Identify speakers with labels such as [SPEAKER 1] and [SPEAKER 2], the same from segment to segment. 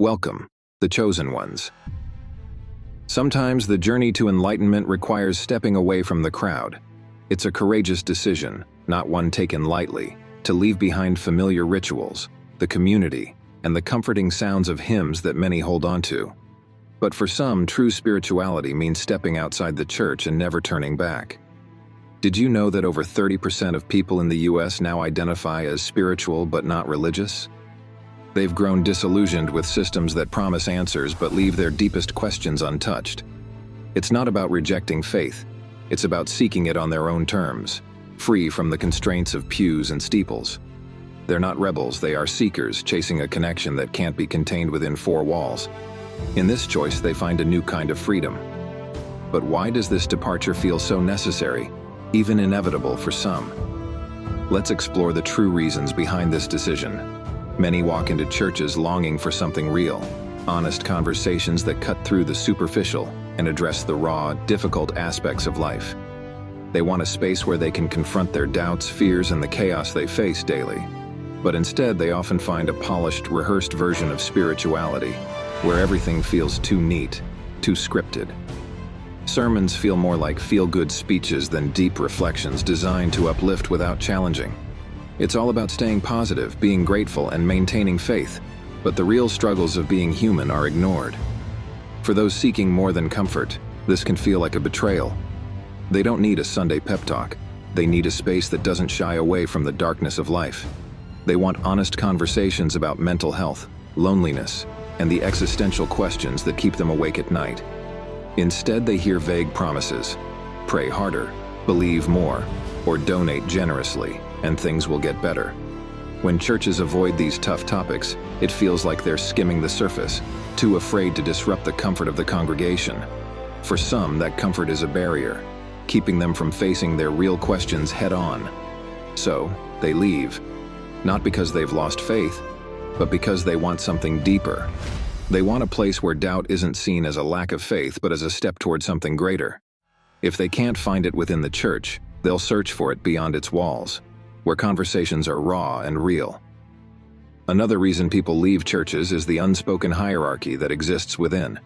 [SPEAKER 1] Welcome, the chosen ones. Sometimes the journey to enlightenment requires stepping away from the crowd. It's a courageous decision, not one taken lightly, to leave behind familiar rituals, the community, and the comforting sounds of hymns that many hold on to. But for some, true spirituality means stepping outside the church and never turning back. Did you know that over 30% of people in the US now identify as spiritual but not religious? They've grown disillusioned with systems that promise answers but leave their deepest questions untouched. It's not about rejecting faith, it's about seeking it on their own terms, free from the constraints of pews and steeples. They're not rebels, they are seekers chasing a connection that can't be contained within four walls. In this choice, they find a new kind of freedom. But why does this departure feel so necessary, even inevitable for some? Let's explore the true reasons behind this decision. Many walk into churches longing for something real, honest conversations that cut through the superficial and address the raw, difficult aspects of life. They want a space where they can confront their doubts, fears, and the chaos they face daily. But instead, they often find a polished, rehearsed version of spirituality, where everything feels too neat, too scripted. Sermons feel more like feel-good speeches than deep reflections designed to uplift without challenging. It's all about staying positive, being grateful, and maintaining faith, but the real struggles of being human are ignored. For those seeking more than comfort, this can feel like a betrayal. They don't need a Sunday pep talk. They need a space that doesn't shy away from the darkness of life. They want honest conversations about mental health, loneliness, and the existential questions that keep them awake at night. Instead, they hear vague promises: pray harder, believe more, or donate generously, and things will get better. When churches avoid these tough topics, it feels like they're skimming the surface, too afraid to disrupt the comfort of the congregation. For some, that comfort is a barrier, keeping them from facing their real questions head-on. So, they leave, not because they've lost faith, but because they want something deeper. They want a place where doubt isn't seen as a lack of faith, but as a step toward something greater. If they can't find it within the church, they'll search for it beyond its walls, where conversations are raw and real. Another reason people leave churches is the unspoken hierarchy that exists within.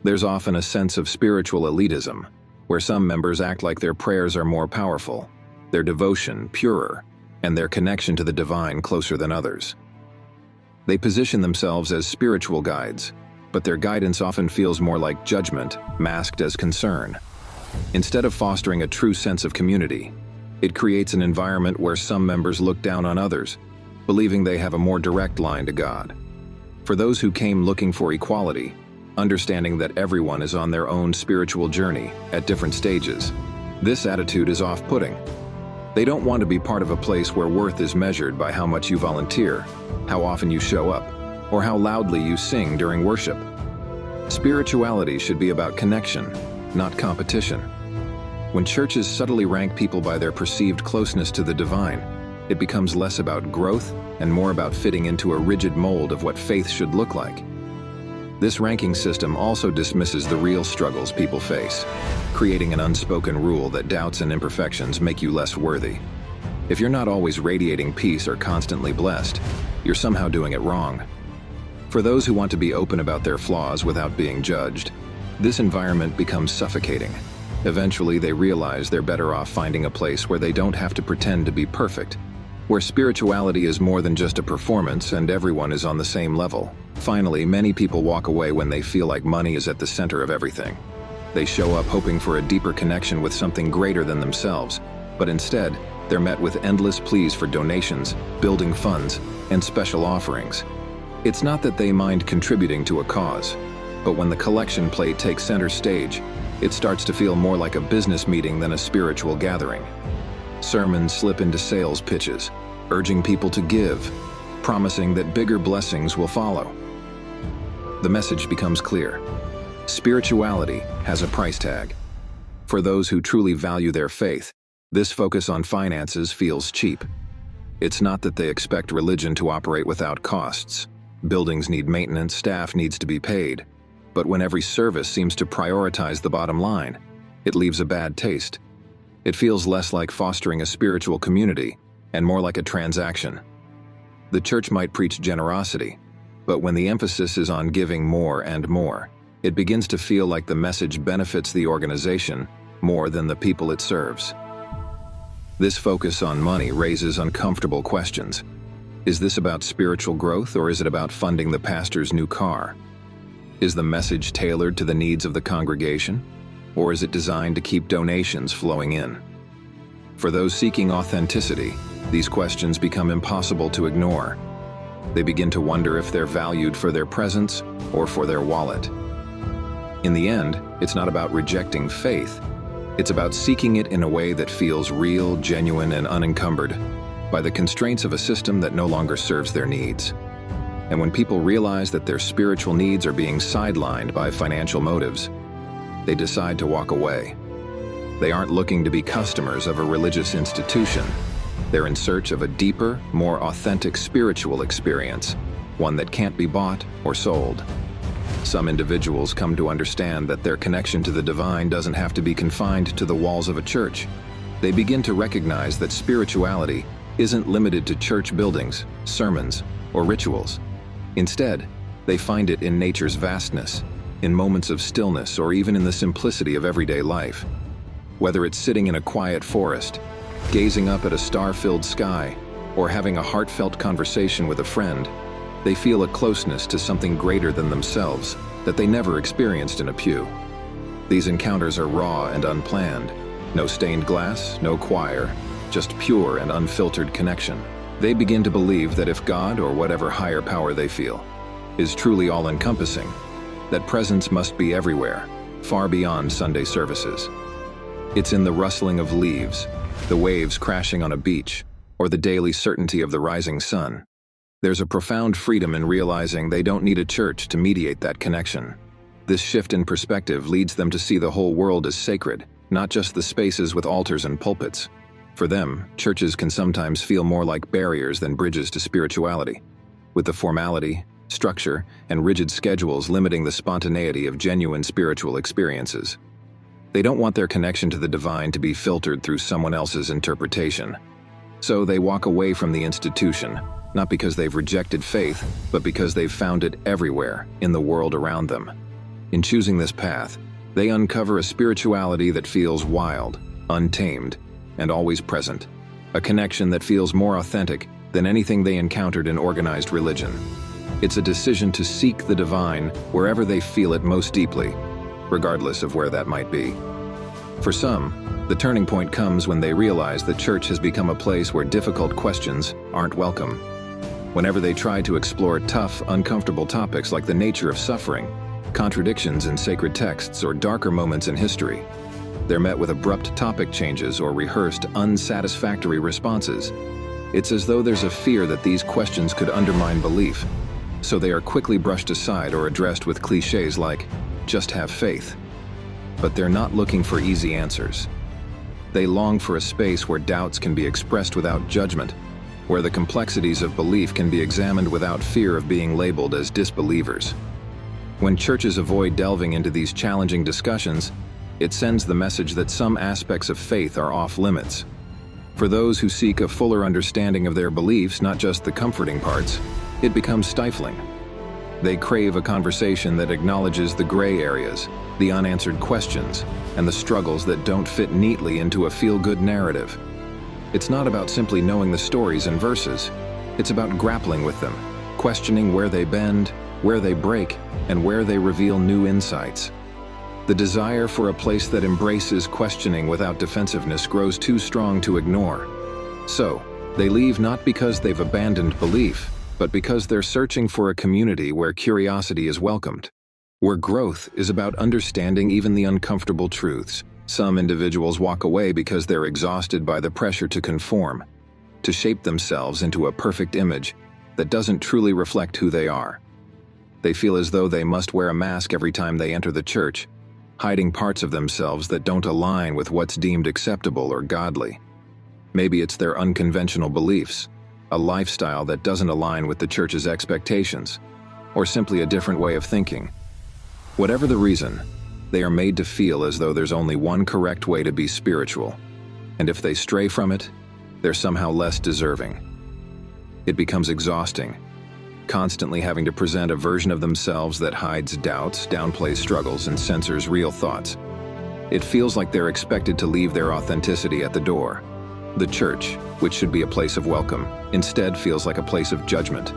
[SPEAKER 1] There's often a sense of spiritual elitism, where some members act like their prayers are more powerful, their devotion purer, and their connection to the divine closer than others. They position themselves as spiritual guides, but their guidance often feels more like judgment, masked as concern. Instead of fostering a true sense of community, it creates an environment where some members look down on others, believing they have a more direct line to God. For those who came looking for equality, understanding that everyone is on their own spiritual journey at different stages, this attitude is off-putting. They don't want to be part of a place where worth is measured by how much you volunteer, how often you show up, or how loudly you sing during worship. Spirituality should be about connection, not competition. When churches subtly rank people by their perceived closeness to the divine, it becomes less about growth and more about fitting into a rigid mold of what faith should look like. This ranking system also dismisses the real struggles people face, creating an unspoken rule that doubts and imperfections make you less worthy. If you're not always radiating peace or constantly blessed, you're somehow doing it wrong. For those who want to be open about their flaws without being judged, this environment becomes suffocating. Eventually, they realize they're better off finding a place where they don't have to pretend to be perfect, where spirituality is more than just a performance and everyone is on the same level. Finally, many people walk away when they feel like money is at the center of everything. They show up hoping for a deeper connection with something greater than themselves, but instead, they're met with endless pleas for donations, building funds, and special offerings. It's not that they mind contributing to a cause, but when the collection plate takes center stage, it starts to feel more like a business meeting than a spiritual gathering. Sermons slip into sales pitches, urging people to give, promising that bigger blessings will follow. The message becomes clear. Spirituality has a price tag. For those who truly value their faith, this focus on finances feels cheap. It's not that they expect religion to operate without costs. Buildings need maintenance, staff needs to be paid. But when every service seems to prioritize the bottom line, it leaves a bad taste. It feels less like fostering a spiritual community and more like a transaction. The church might preach generosity, But when the emphasis is on giving more and more, it begins to feel like the message benefits the organization more than the people it serves. This focus on money raises uncomfortable questions. Is this about spiritual growth, or is it about funding the pastor's new car? Is the message tailored to the needs of the congregation, or is it designed to keep donations flowing in? For those seeking authenticity, these questions become impossible to ignore. They begin to wonder if they're valued for their presence or for their wallet. In the end, it's not about rejecting faith. It's about seeking it in a way that feels real, genuine, and unencumbered by the constraints of a system that no longer serves their needs. And when people realize that their spiritual needs are being sidelined by financial motives, they decide to walk away. They aren't looking to be customers of a religious institution. They're in search of a deeper, more authentic spiritual experience, one that can't be bought or sold. Some individuals come to understand that their connection to the divine doesn't have to be confined to the walls of a church. They begin to recognize that spirituality isn't limited to church buildings, sermons, or rituals. Instead, they find it in nature's vastness, in moments of stillness, or even in the simplicity of everyday life. Whether it's sitting in a quiet forest, gazing up at a star-filled sky, or having a heartfelt conversation with a friend, they feel a closeness to something greater than themselves that they never experienced in a pew. These encounters are raw and unplanned. No stained glass, no choir, just pure and unfiltered connection. They begin to believe that if God, or whatever higher power they feel, is truly all-encompassing, that presence must be everywhere, far beyond Sunday services. It's in the rustling of leaves, the waves crashing on a beach, or the daily certainty of the rising sun. There's a profound freedom in realizing they don't need a church to mediate that connection. This shift in perspective leads them to see the whole world as sacred, not just the spaces with altars and pulpits. For them, churches can sometimes feel more like barriers than bridges to spirituality, with the formality, structure, and rigid schedules limiting the spontaneity of genuine spiritual experiences. They don't want their connection to the divine to be filtered through someone else's interpretation. So they walk away from the institution, not because they've rejected faith, but because they've found it everywhere in the world around them. In choosing this path, they uncover a spirituality that feels wild, untamed, and always present, a connection that feels more authentic than anything they encountered in organized religion. It's a decision to seek the divine wherever they feel it most deeply, regardless of where that might be. For some, the turning point comes when they realize the church has become a place where difficult questions aren't welcome. Whenever they try to explore tough, uncomfortable topics like the nature of suffering, contradictions in sacred texts, or darker moments in history, they're met with abrupt topic changes or rehearsed, unsatisfactory responses. It's as though there's a fear that these questions could undermine belief, so they are quickly brushed aside or addressed with cliches like, "Just have faith." But they're not looking for easy answers. They long for a space where doubts can be expressed without judgment, where the complexities of belief can be examined without fear of being labeled as disbelievers. When churches avoid delving into these challenging discussions, it sends the message that some aspects of faith are off limits. For those who seek a fuller understanding of their beliefs, not just the comforting parts, it becomes stifling. They crave a conversation that acknowledges the gray areas, the unanswered questions, and the struggles that don't fit neatly into a feel-good narrative. It's not about simply knowing the stories and verses. It's about grappling with them, questioning where they bend, where they break, and where they reveal new insights. The desire for a place that embraces questioning without defensiveness grows too strong to ignore. So, they leave not because they've abandoned belief, but because they're searching for a community where curiosity is welcomed, where growth is about understanding even the uncomfortable truths. Some individuals walk away because they're exhausted by the pressure to conform, to shape themselves into a perfect image that doesn't truly reflect who they are. They feel as though they must wear a mask every time they enter the church, hiding parts of themselves that don't align with what's deemed acceptable or godly. Maybe it's their unconventional beliefs, a lifestyle that doesn't align with the church's expectations, or simply a different way of thinking. Whatever the reason, they are made to feel as though there's only one correct way to be spiritual, and if they stray from it, they're somehow less deserving. It becomes exhausting, constantly having to present a version of themselves that hides doubts, downplays struggles, and censors real thoughts. It feels like they're expected to leave their authenticity at the door. The church, which should be a place of welcome, instead feels like a place of judgment,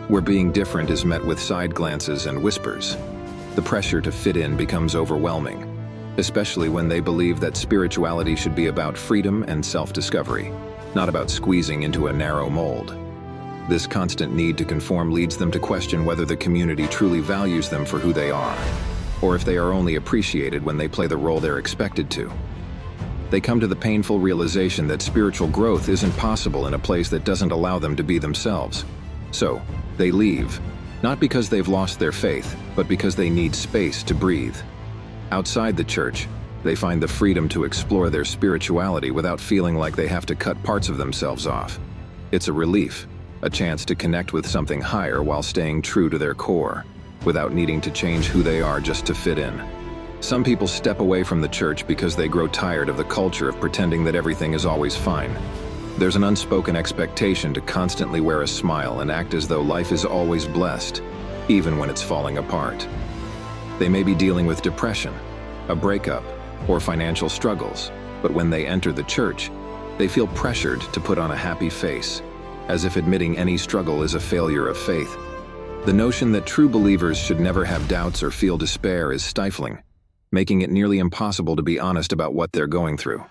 [SPEAKER 1] where being different is met with side glances and whispers. The pressure to fit in becomes overwhelming, especially when they believe that spirituality should be about freedom and self-discovery, not about squeezing into a narrow mold. This constant need to conform leads them to question whether the community truly values them for who they are, or if they are only appreciated when they play the role they're expected to. They come to the painful realization that spiritual growth isn't possible in a place that doesn't allow them to be themselves. So, they leave, not because they've lost their faith, but because they need space to breathe. Outside the church, they find the freedom to explore their spirituality without feeling like they have to cut parts of themselves off. It's a relief, a chance to connect with something higher while staying true to their core, without needing to change who they are just to fit in. Some people step away from the church because they grow tired of the culture of pretending that everything is always fine. There's an unspoken expectation to constantly wear a smile and act as though life is always blessed, even when it's falling apart. They may be dealing with depression, a breakup, or financial struggles, but when they enter the church, they feel pressured to put on a happy face, as if admitting any struggle is a failure of faith. The notion that true believers should never have doubts or feel despair is stifling, making it nearly impossible to be honest about what they're going through.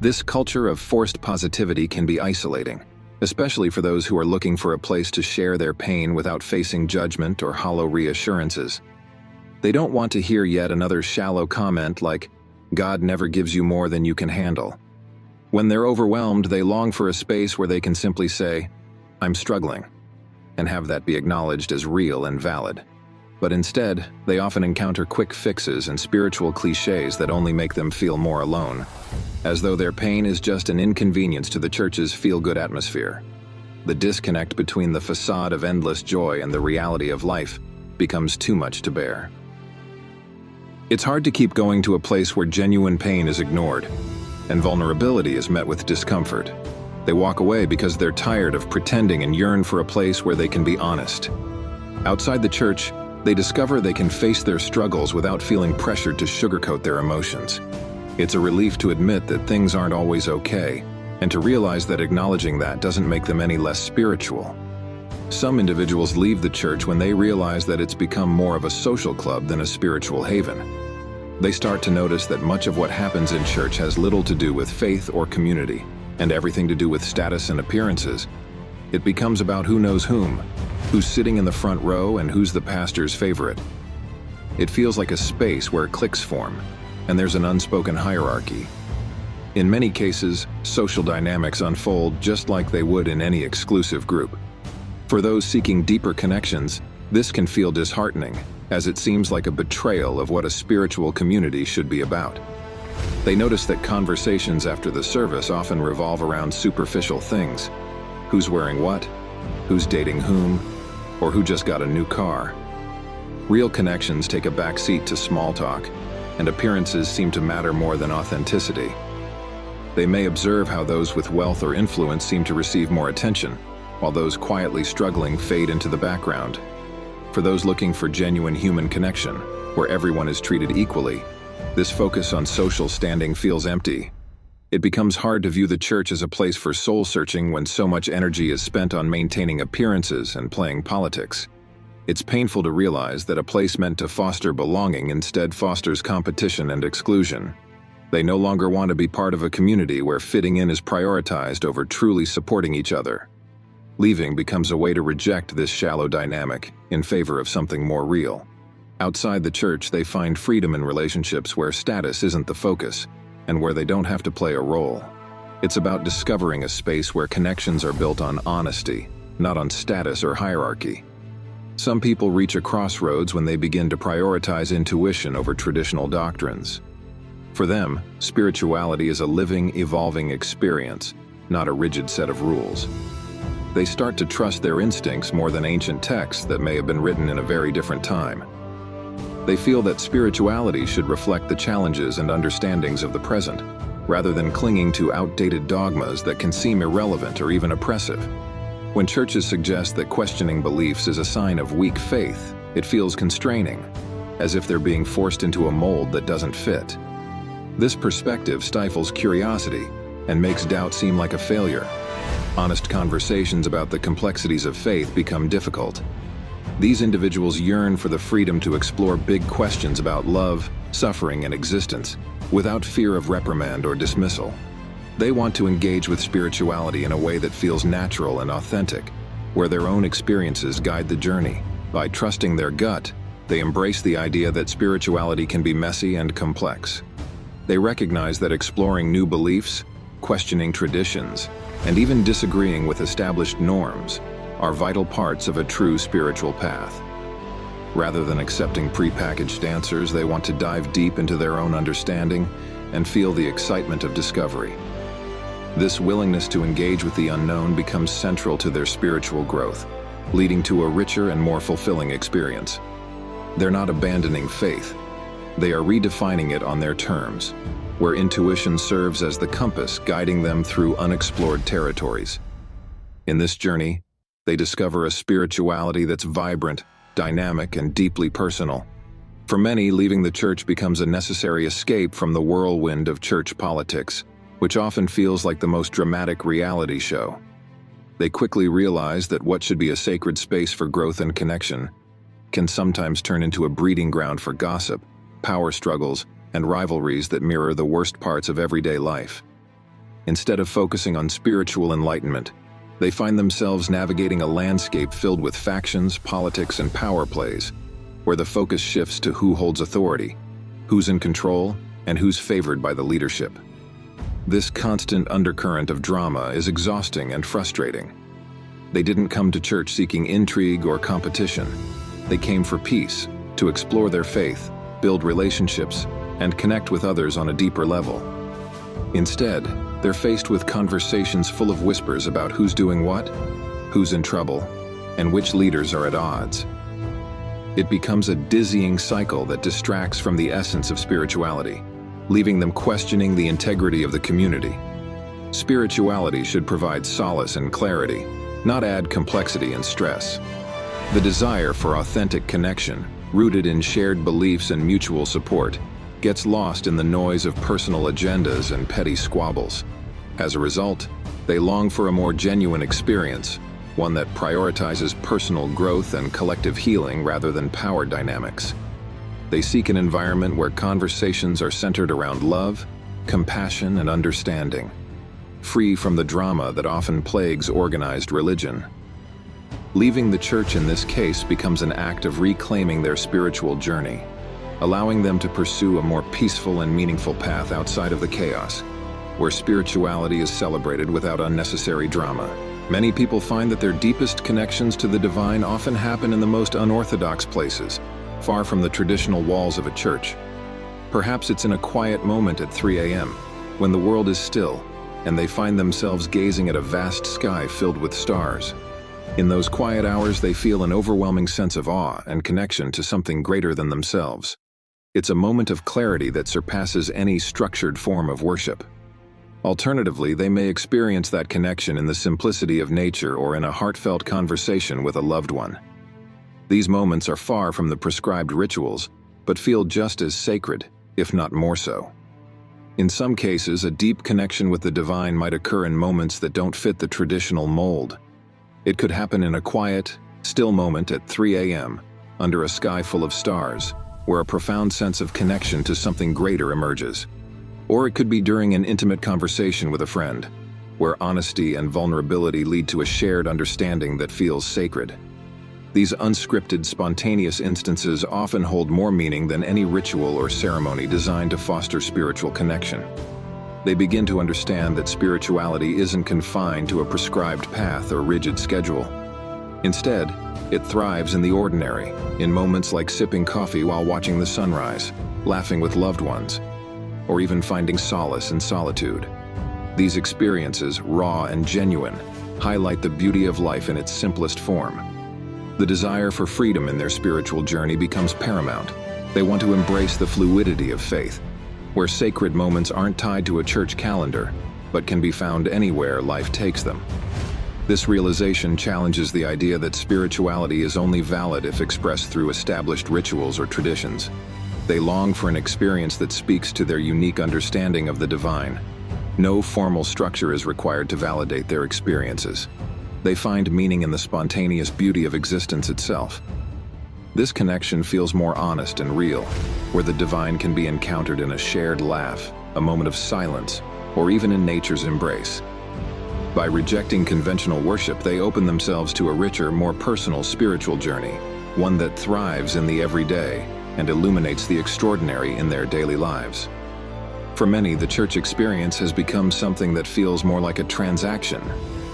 [SPEAKER 1] This culture of forced positivity can be isolating, especially for those who are looking for a place to share their pain without facing judgment or hollow reassurances. They don't want to hear yet another shallow comment like, "God never gives you more than you can handle." When they're overwhelmed, they long for a space where they can simply say, "I'm struggling," and have that be acknowledged as real and valid. But instead, they often encounter quick fixes and spiritual cliches that only make them feel more alone, as though their pain is just an inconvenience to the church's feel-good atmosphere. The disconnect between the facade of endless joy and the reality of life becomes too much to bear. It's hard to keep going to a place where genuine pain is ignored, and vulnerability is met with discomfort. They walk away because they're tired of pretending and yearn for a place where they can be honest. Outside the church, they discover they can face their struggles without feeling pressured to sugarcoat their emotions. It's a relief to admit that things aren't always okay, and to realize that acknowledging that doesn't make them any less spiritual. Some individuals leave the church when they realize that it's become more of a social club than a spiritual haven. They start to notice that much of what happens in church has little to do with faith or community, and everything to do with status and appearances. It becomes about who knows whom, who's sitting in the front row, and who's the pastor's favorite. It feels like a space where cliques form, and there's an unspoken hierarchy. In many cases, social dynamics unfold just like they would in any exclusive group. For those seeking deeper connections, this can feel disheartening, as it seems like a betrayal of what a spiritual community should be about. They notice that conversations after the service often revolve around superficial things. Who's wearing what? Who's dating whom? Or who just got a new car? Real connections take a back seat to small talk, and appearances seem to matter more than authenticity. They may observe how those with wealth or influence seem to receive more attention, while those quietly struggling fade into the background. For those looking for genuine human connection, where everyone is treated equally, this focus on social standing feels empty. It becomes hard to view the church as a place for soul-searching when so much energy is spent on maintaining appearances and playing politics. It's painful to realize that a place meant to foster belonging instead fosters competition and exclusion. They no longer want to be part of a community where fitting in is prioritized over truly supporting each other. Leaving becomes a way to reject this shallow dynamic in favor of something more real. Outside the church, they find freedom in relationships where status isn't the focus, and where they don't have to play a role. It's about discovering a space where connections are built on honesty, not on status or hierarchy. Some people reach a crossroads when they begin to prioritize intuition over traditional doctrines. For them, spirituality is a living, evolving experience, not a rigid set of rules. They start to trust their instincts more than ancient texts that may have been written in a very different time. They feel that spirituality should reflect the challenges and understandings of the present, rather than clinging to outdated dogmas that can seem irrelevant or even oppressive. When churches suggest that questioning beliefs is a sign of weak faith, it feels constraining, as if they're being forced into a mold that doesn't fit. This perspective stifles curiosity and makes doubt seem like a failure. Honest conversations about the complexities of faith become difficult. These individuals yearn for the freedom to explore big questions about love, suffering, and existence, without fear of reprimand or dismissal. They want to engage with spirituality in a way that feels natural and authentic, where their own experiences guide the journey. By trusting their gut, they embrace the idea that spirituality can be messy and complex. They recognize that exploring new beliefs, questioning traditions, and even disagreeing with established norms are vital parts of a true spiritual path. Rather than accepting prepackaged answers, they want to dive deep into their own understanding and feel the excitement of discovery. This willingness to engage with the unknown becomes central to their spiritual growth, leading to a richer and more fulfilling experience. They're not abandoning faith. They are redefining it on their terms, where intuition serves as the compass guiding them through unexplored territories. In this journey, they discover a spirituality that's vibrant, dynamic, and deeply personal. For many, leaving the church becomes a necessary escape from the whirlwind of church politics, which often feels like the most dramatic reality show. They quickly realize that what should be a sacred space for growth and connection can sometimes turn into a breeding ground for gossip, power struggles, and rivalries that mirror the worst parts of everyday life. Instead of focusing on spiritual enlightenment, they find themselves navigating a landscape filled with factions, politics, and power plays, where the focus shifts to who holds authority, who's in control, and who's favored by the leadership. This constant undercurrent of drama is exhausting and frustrating. They didn't come to church seeking intrigue or competition. They came for peace, to explore their faith, build relationships, and connect with others on a deeper level. Instead, they're faced with conversations full of whispers about who's doing what, who's in trouble, and which leaders are at odds. It becomes a dizzying cycle that distracts from the essence of spirituality, leaving them questioning the integrity of the community. Spirituality should provide solace and clarity, not add complexity and stress. The desire for authentic connection, rooted in shared beliefs and mutual support, gets lost in the noise of personal agendas and petty squabbles. As a result, they long for a more genuine experience, one that prioritizes personal growth and collective healing rather than power dynamics. They seek an environment where conversations are centered around love, compassion, and understanding, free from the drama that often plagues organized religion. Leaving the church in this case becomes an act of reclaiming their spiritual journey, allowing them to pursue a more peaceful and meaningful path outside of the chaos, where spirituality is celebrated without unnecessary drama. Many people find that their deepest connections to the divine often happen in the most unorthodox places, far from the traditional walls of a church. Perhaps it's in a quiet moment at 3 a.m., when the world is still, and they find themselves gazing at a vast sky filled with stars. In those quiet hours, they feel an overwhelming sense of awe and connection to something greater than themselves. It's a moment of clarity that surpasses any structured form of worship. Alternatively, they may experience that connection in the simplicity of nature or in a heartfelt conversation with a loved one. These moments are far from the prescribed rituals, but feel just as sacred, if not more so. In some cases, a deep connection with the divine might occur in moments that don't fit the traditional mold. It could happen in a quiet, still moment at 3 a.m., under a sky full of stars, where a profound sense of connection to something greater emerges. Or it could be during an intimate conversation with a friend, where honesty and vulnerability lead to a shared understanding that feels sacred. These unscripted, spontaneous instances often hold more meaning than any ritual or ceremony designed to foster spiritual connection. They begin to understand that spirituality isn't confined to a prescribed path or rigid schedule. Instead, it thrives in the ordinary, in moments like sipping coffee while watching the sunrise, laughing with loved ones, or even finding solace in solitude. These experiences, raw and genuine, highlight the beauty of life in its simplest form. The desire for freedom in their spiritual journey becomes paramount. They want to embrace the fluidity of faith, where sacred moments aren't tied to a church calendar, but can be found anywhere life takes them. This realization challenges the idea that spirituality is only valid if expressed through established rituals or traditions. They long for an experience that speaks to their unique understanding of the divine. No formal structure is required to validate their experiences. They find meaning in the spontaneous beauty of existence itself. This connection feels more honest and real, where the divine can be encountered in a shared laugh, a moment of silence, or even in nature's embrace. By rejecting conventional worship, they open themselves to a richer, more personal spiritual journey, one that thrives in the everyday and illuminates the extraordinary in their daily lives. For many, the church experience has become something that feels more like a transaction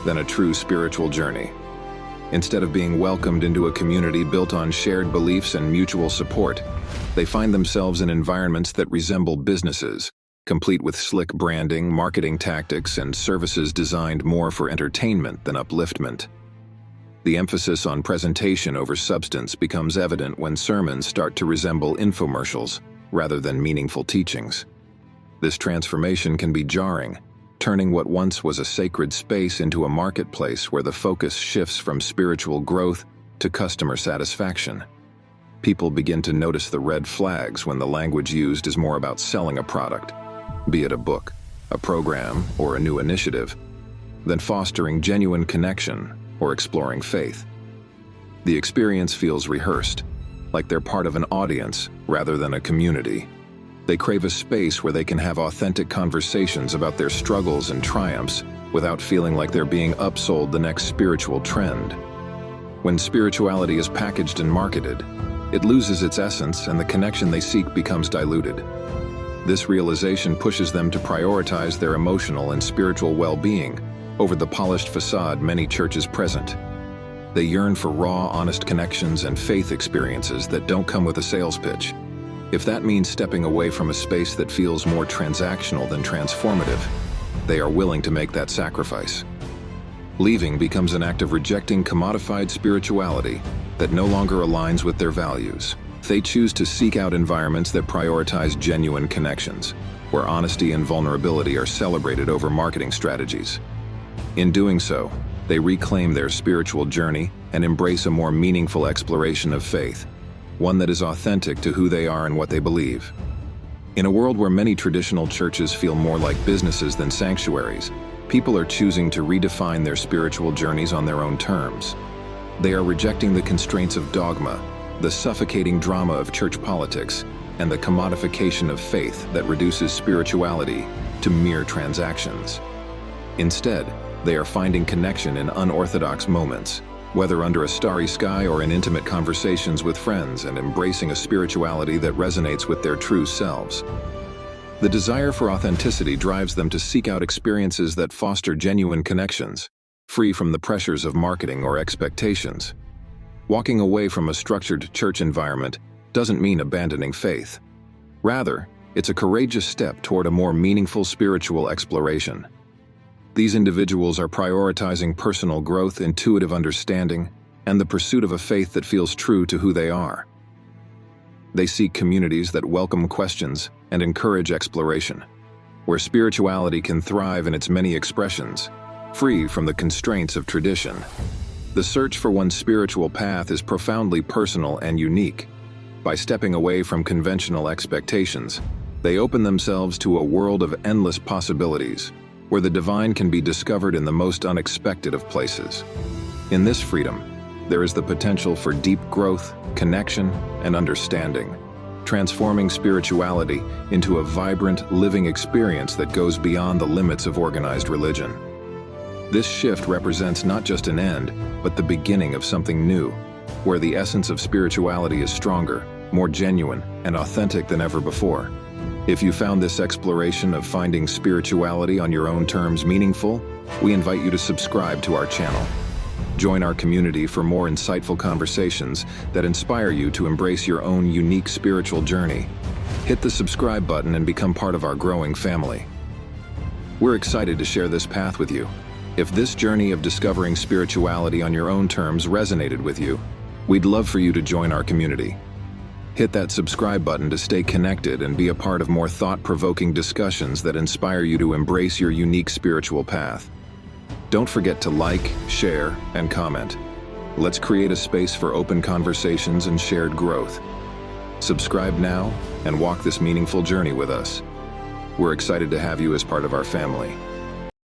[SPEAKER 1] than a true spiritual journey. Instead of being welcomed into a community built on shared beliefs and mutual support, they find themselves in environments that resemble businesses, complete with slick branding, marketing tactics, and services designed more for entertainment than upliftment. The emphasis on presentation over substance becomes evident when sermons start to resemble infomercials rather than meaningful teachings. This transformation can be jarring, turning what once was a sacred space into a marketplace where the focus shifts from spiritual growth to customer satisfaction. People begin to notice the red flags when the language used is more about selling a product, be it a book, a program, or a new initiative, than fostering genuine connection or exploring faith. The experience feels rehearsed, like they're part of an audience rather than a community. They crave a space where they can have authentic conversations about their struggles and triumphs without feeling like they're being upsold the next spiritual trend. When spirituality is packaged and marketed, it loses its essence and the connection they seek becomes diluted. This realization pushes them to prioritize their emotional and spiritual well-being over the polished facade many churches present. They yearn for raw, honest connections and faith experiences that don't come with a sales pitch. If that means stepping away from a space that feels more transactional than transformative, they are willing to make that sacrifice. Leaving becomes an act of rejecting commodified spirituality that no longer aligns with their values. They choose to seek out environments that prioritize genuine connections, where honesty and vulnerability are celebrated over marketing strategies. In doing so, they reclaim their spiritual journey and embrace a more meaningful exploration of faith, one that is authentic to who they are and what they believe. In a world where many traditional churches feel more like businesses than sanctuaries, people are choosing to redefine their spiritual journeys on their own terms. They are rejecting the constraints of dogma, the suffocating drama of church politics, and the commodification of faith that reduces spirituality to mere transactions. Instead, they are finding connection in unorthodox moments, whether under a starry sky or in intimate conversations with friends, and embracing a spirituality that resonates with their true selves. The desire for authenticity drives them to seek out experiences that foster genuine connections, free from the pressures of marketing or expectations. Walking away from a structured church environment doesn't mean abandoning faith. Rather, it's a courageous step toward a more meaningful spiritual exploration. These individuals are prioritizing personal growth, intuitive understanding, and the pursuit of a faith that feels true to who they are. They seek communities that welcome questions and encourage exploration, where spirituality can thrive in its many expressions, free from the constraints of tradition. The search for one's spiritual path is profoundly personal and unique. By stepping away from conventional expectations, they open themselves to a world of endless possibilities, where the divine can be discovered in the most unexpected of places. In this freedom, there is the potential for deep growth, connection, and understanding, transforming spirituality into a vibrant, living experience that goes beyond the limits of organized religion. This shift represents not just an end, but the beginning of something new, where the essence of spirituality is stronger, more genuine, and authentic than ever before. If you found this exploration of finding spirituality on your own terms meaningful, we invite you to subscribe to our channel. Join our community for more insightful conversations that inspire you to embrace your own unique spiritual journey. Hit the subscribe button and become part of our growing family. We're excited to share this path with you. If this journey of discovering spirituality on your own terms resonated with you, we'd love for you to join our community. Hit that subscribe button to stay connected and be a part of more thought-provoking discussions that inspire you to embrace your unique spiritual path. Don't forget to like, share, and comment. Let's create a space for open conversations and shared growth. Subscribe now and walk this meaningful journey with us. We're excited to have you as part of our family.